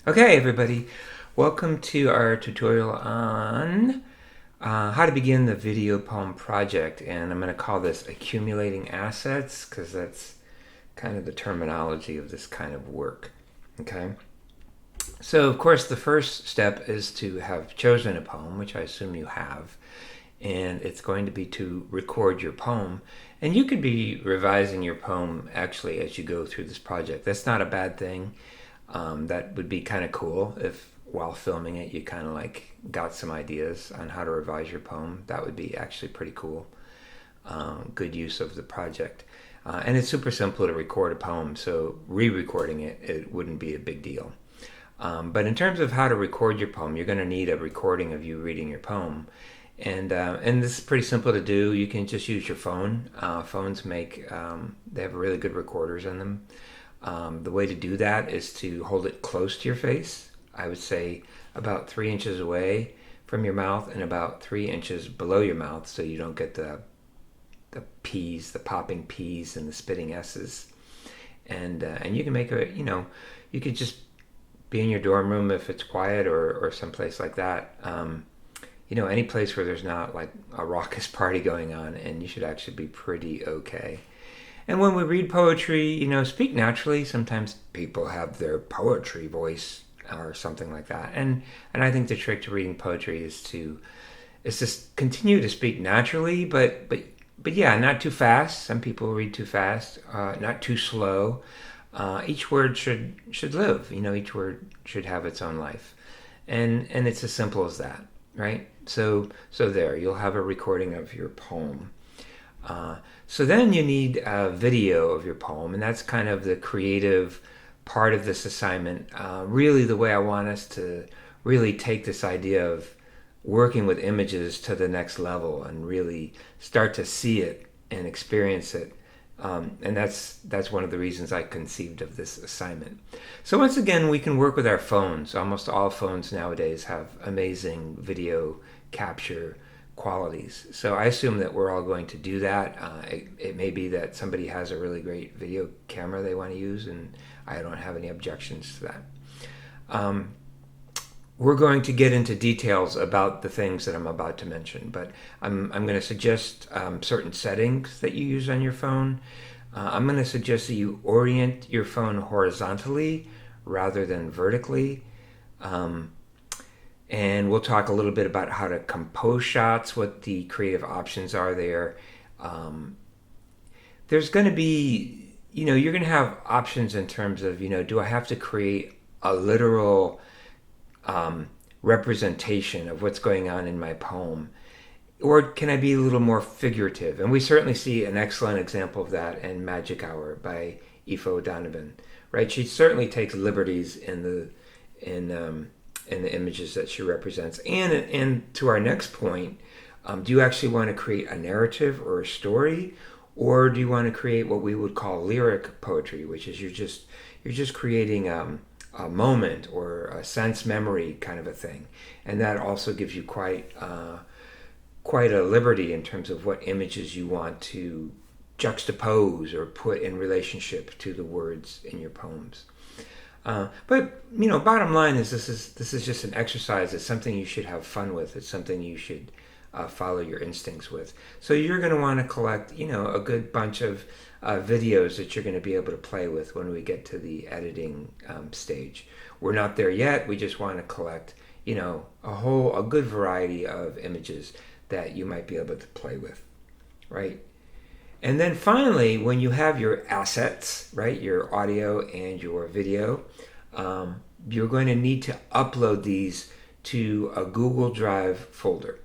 Okay, everybody, welcome to our tutorial on how to begin the video poem project. And I'm going to call this accumulating assets because that's kind of the terminology of this kind of work. Okay, so of course, the first step is to have chosen a poem, which I assume you have, and it's going to be to record your poem. And you could be revising your poem actually as you go through this project. That's not a bad thing. That would be kind of cool if while filming it you kind of like got some ideas on how to revise your poem. That would be actually pretty cool. Good use of the project. And it's super simple to record a poem, so re-recording it wouldn't be a big deal. But in terms of how to record your poem, you're going to need a recording of you reading your poem. And this is pretty simple to do. You can just use your phone. Phones they have really good recorders in them. The way to do that is to hold it close to your face. I would say about 3 inches away from your mouth and about 3 inches below your mouth, so you don't get the P's, the popping P's and the spitting S's. And you can make you could just be in your dorm room if it's quiet, or someplace like that. Any place where there's not like a raucous party going on, and you should actually be pretty okay. And when we read poetry, speak naturally. Sometimes people have their poetry voice or something like that. And I think the trick to reading poetry is to continue to speak naturally, but yeah, not too fast. Some people read too fast, not too slow. Each word should live. Each word should have its own life, and it's as simple as that, right? So there, you'll have a recording of your poem. So then you need a video of your poem, and that's kind of the creative part of this assignment. Really, the way I want us to really take this idea of working with images to the next level and really start to see it and experience it. And that's one of the reasons I conceived of this assignment. So once again, we can work with our phones. Almost all phones nowadays have amazing video capture qualities. So I assume that we're all going to do that. It may be that somebody has a really great video camera they want to use, and I don't have any objections to that. We're going to get into details about the things that I'm about to mention, but I'm going to suggest certain settings that you use on your phone. I'm going to suggest that you orient your phone horizontally rather than vertically. And we'll talk a little bit about how to compose shots, what the creative options are there. There's going to be, you're going to have options in terms of, do I have to create a literal representation of what's going on in my poem? Or can I be a little more figurative? And we certainly see an excellent example of that in Magic Hour by Aoife O'Donovan, right? She certainly takes liberties in the images that she represents. And to our next point, do you actually want to create a narrative or a story, or do you want to create what we would call lyric poetry, which is you're just creating a moment or a sense memory kind of a thing, and that also gives you quite a liberty in terms of what images you want to juxtapose or put in relationship to the words in your poems. But bottom line is this is just an exercise. It's something you should have fun with. It's something you should follow your instincts with. So you're going to want to collect a good bunch of videos that you're going to be able to play with when we get to the editing stage. We're not there yet. We just want to collect a good variety of images that you might be able to play with, right? And then finally, when you have your assets, right, your audio and your video, you're going to need to upload these to a Google Drive folder,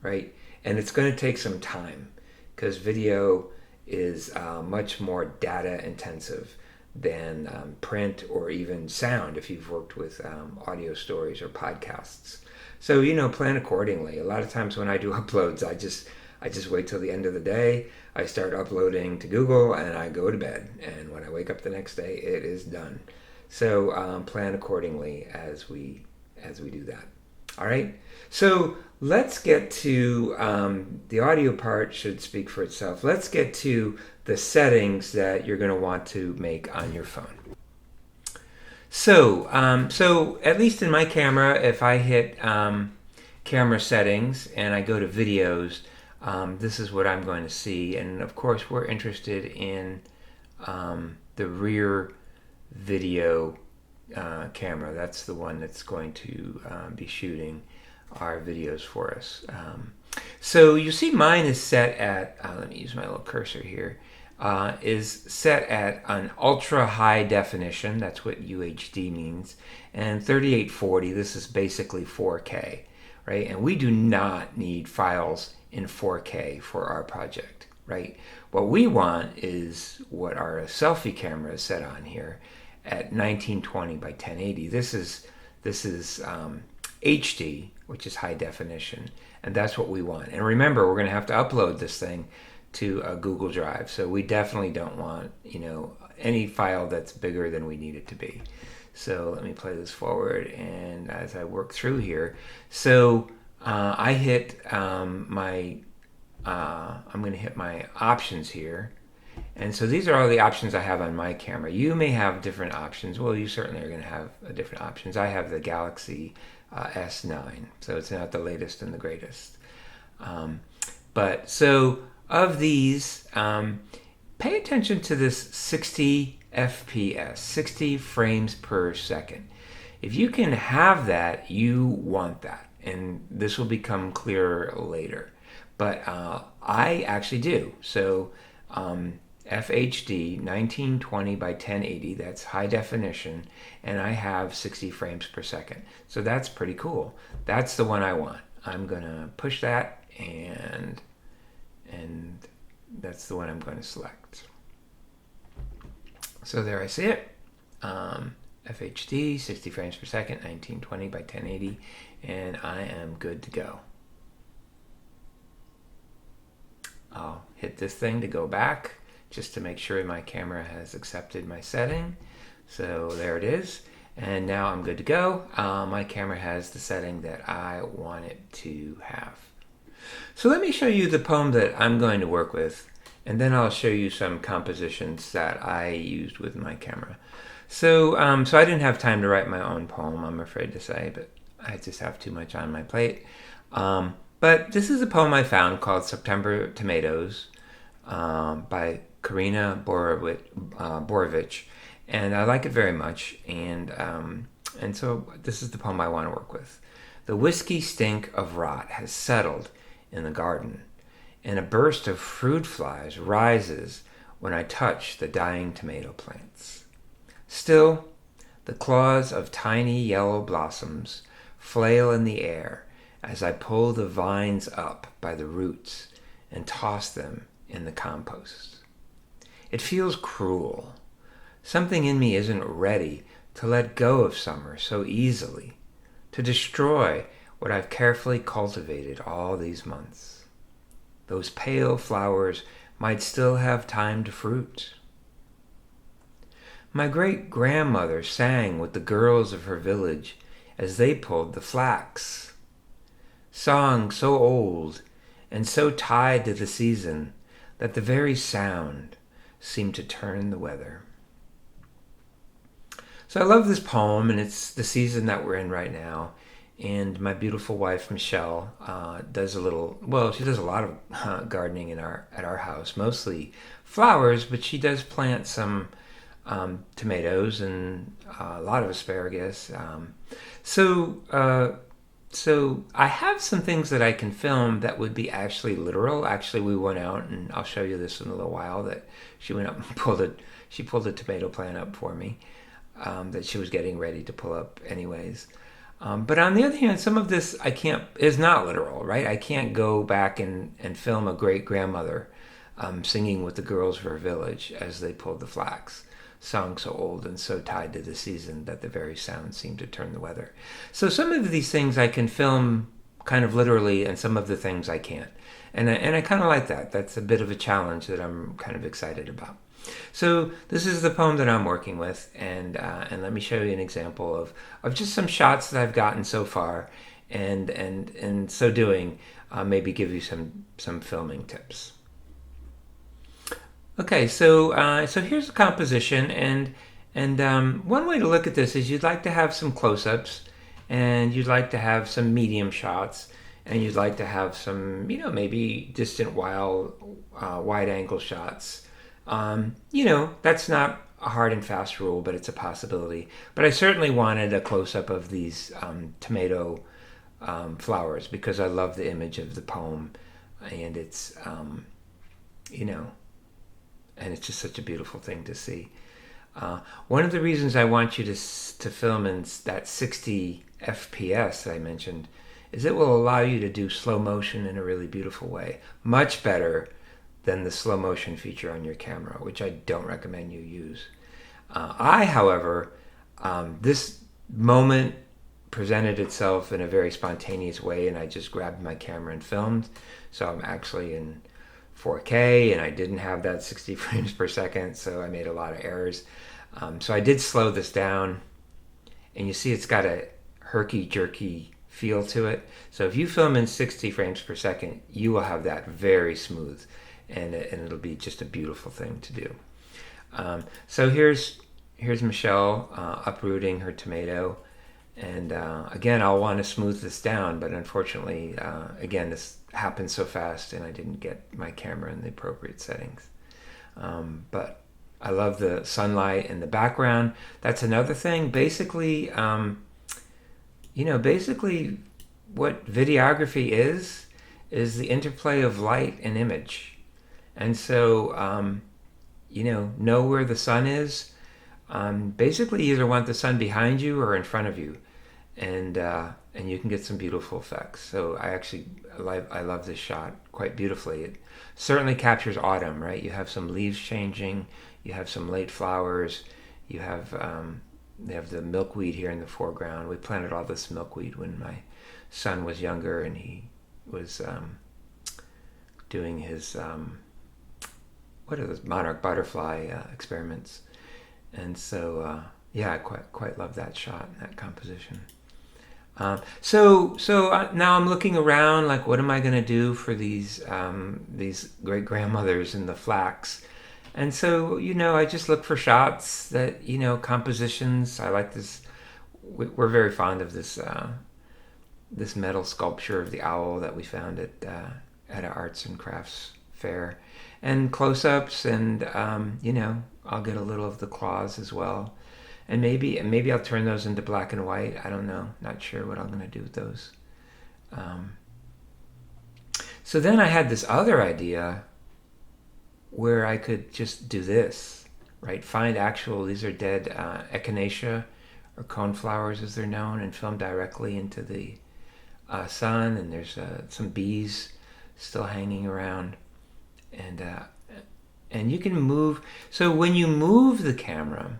right? And it's going to take some time because video is much more data intensive than print or even sound if you've worked with audio stories or podcasts. So, plan accordingly. A lot of times when I do uploads, I just wait till the end of the day. I start uploading to Google and I go to bed. And when I wake up the next day, it is done. So plan accordingly as we do that. All right. So let's get to the audio part should speak for itself. Let's get to the settings that you're going to want to make on your phone. So at least in my camera, if I hit camera settings and I go to videos, this is what I'm going to see. And of course, we're interested in the rear video camera. That's the one that's going to be shooting our videos for us. So you see mine is set at, let me use my little cursor here, is set at an ultra high definition. That's what UHD means. And 3840, this is basically 4K, right? And we do not need files in 4K for our project, right? What we want is what our selfie camera is set on here at 1920 by 1080. This is HD, which is high definition, and that's what we want. And remember, we're going to have to upload this thing to a Google Drive, so we definitely don't want, any file that's bigger than we need it to be. So let me play this forward, and as I work through here, so I hit I'm going to hit my options here. And so these are all the options I have on my camera. You may have different options. Well, you certainly are going to have different options. I have the Galaxy S9, so it's not the latest and the greatest. But so of these, pay attention to this 60 FPS, 60 frames per second. If you can have that, you want that. And this will become clearer later. But I actually do. So FHD 1920 by 1080, that's high definition, and I have 60 frames per second. So that's pretty cool. That's the one I want. I'm going to push that, and that's the one I'm going to select. So there I see it. FHD, 60 frames per second, 1920 by 1080, and I am good to go. I'll hit this thing to go back just to make sure my camera has accepted my setting. So there it is. And now I'm good to go. My camera has the setting that I want it to have. So let me show you the poem that I'm going to work with, and then I'll show you some compositions that I used with my camera. So I didn't have time to write my own poem, I'm afraid to say, but I just have too much on my plate. But this is a poem I found called September Tomatoes by Karina Borovich, and I like it very much. And so this is the poem I want to work with. The whiskey stink of rot has settled in the garden, and a burst of fruit flies rises when I touch the dying tomato plants. Still, the claws of tiny yellow blossoms flail in the air as I pull the vines up by the roots and toss them in the compost. It feels cruel. Something in me isn't ready to let go of summer so easily, to destroy what I've carefully cultivated all these months. Those pale flowers might still have time to fruit. My great-grandmother sang with the girls of her village as they pulled the flax. Song so old and so tied to the season that the very sound seemed to turn the weather. So I love this poem, and it's the season that we're in right now. And my beautiful wife, Michelle, does she does a lot of gardening at our house, mostly flowers, but she does plant some tomatoes and a lot of asparagus. So I have some things that I can film that would be actually literal. Actually, we went out, and I'll show you this in a little while, that she went up and pulled a tomato plant up for me that she was getting ready to pull up anyways. But on the other hand, some of this is not literal, right? I can't go back and film a great-grandmother singing with the girls of her village as they pulled the flax. Song so old and so tied to the season that the very sound seemed to turn the weather. So some of these things I can film kind of literally, and some of the things I can't. And I kind of like that. That's a bit of a challenge that I'm kind of excited about. So this is the poem that I'm working with, and let me show you an example of just some shots that I've gotten so far, and in so doing, maybe give you some filming tips. Okay, so here's the composition, and And one way to look at this is you'd like to have some close-ups, and you'd like to have some medium shots, and you'd like to have some, maybe distant wide-angle shots. That's not a hard and fast rule, but it's a possibility. But I certainly wanted a close-up of these tomato flowers because I love the image of the poem, and it's, and it's just such a beautiful thing to see. One of the reasons I want you to film in that 60 FPS that I mentioned is it will allow you to do slow motion in a really beautiful way. Much better than the slow motion feature on your camera, which I don't recommend you use. However, this moment presented itself in a very spontaneous way, and I just grabbed my camera and filmed. So I'm actually in 4K, and I didn't have that 60 frames per second, so I made a lot of errors. So I did slow this down, and you see it's got a herky-jerky feel to it. So if you film in 60 frames per second, you will have that very smooth, and it'll be just a beautiful thing to do. So here's Michelle uprooting her tomato, and again, I'll want to smooth this down, but unfortunately, again, this happened so fast, and I didn't get my camera in the appropriate settings. But I love the sunlight in the background. That's another thing. Basically, basically what videography is the interplay of light and image. And so, know where the sun is. Basically, you either want the sun behind you or in front of you, and you can get some beautiful effects. So I love this shot quite beautifully. It certainly captures autumn, right? You have some leaves changing, you have some late flowers, you have they have the milkweed here in the foreground. We planted all this milkweed when my son was younger, and he was doing his what are those monarch butterfly experiments, and so yeah, I quite love that shot and that composition. So now I'm looking around, like, what am I going to do for these great grandmothers in the flax? And so, I just look for shots that, compositions. I like this. We're very fond of this this metal sculpture of the owl that we found at an arts and crafts fair, and close-ups, and I'll get a little of the claws as well. And maybe I'll turn those into black and white. I don't know. Not sure what I'm going to do with those. So then I had this other idea where I could just do this, right? Find these are dead echinacea, or coneflowers as they're known, and film directly into the sun. And there's some bees still hanging around. And you can move. So when you move the camera,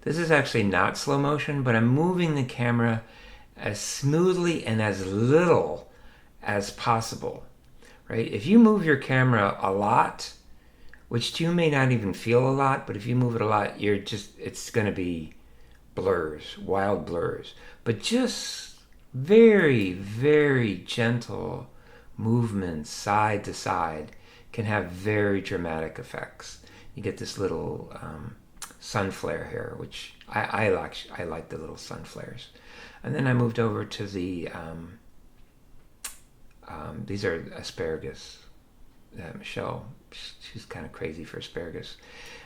this is actually not slow motion, but I'm moving the camera as smoothly and as little as possible, right? If you move your camera a lot, which you may not even feel a lot, but if you move it a lot, it's going to be blurs, wild blurs. But just very, very gentle movements side to side can have very dramatic effects. You get this little sun flare here, which I like the little sun flares. And then I moved over to the these are asparagus. Michelle, she's kind of crazy for asparagus.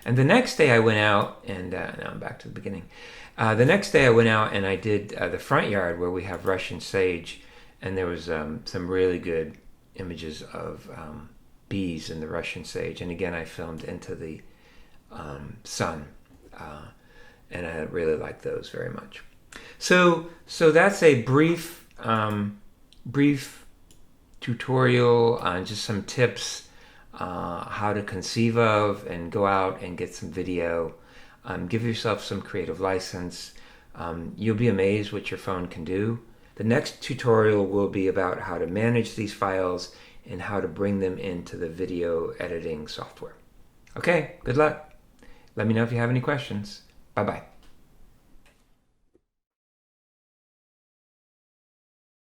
And the next day I went out, and now I'm back to the beginning. The next day I went out and I did the front yard where we have Russian sage, and there was some really good images of bees in the Russian sage. And again, I filmed into the sun, and I really like those very much. So that's a brief tutorial on just some tips how to conceive of and go out and get some video. Give yourself some creative license. You'll be amazed what your phone can do. The next tutorial will be about how to manage these files and how to bring them into the video editing software. Okay, good luck. Let me know if you have any questions. Bye-bye.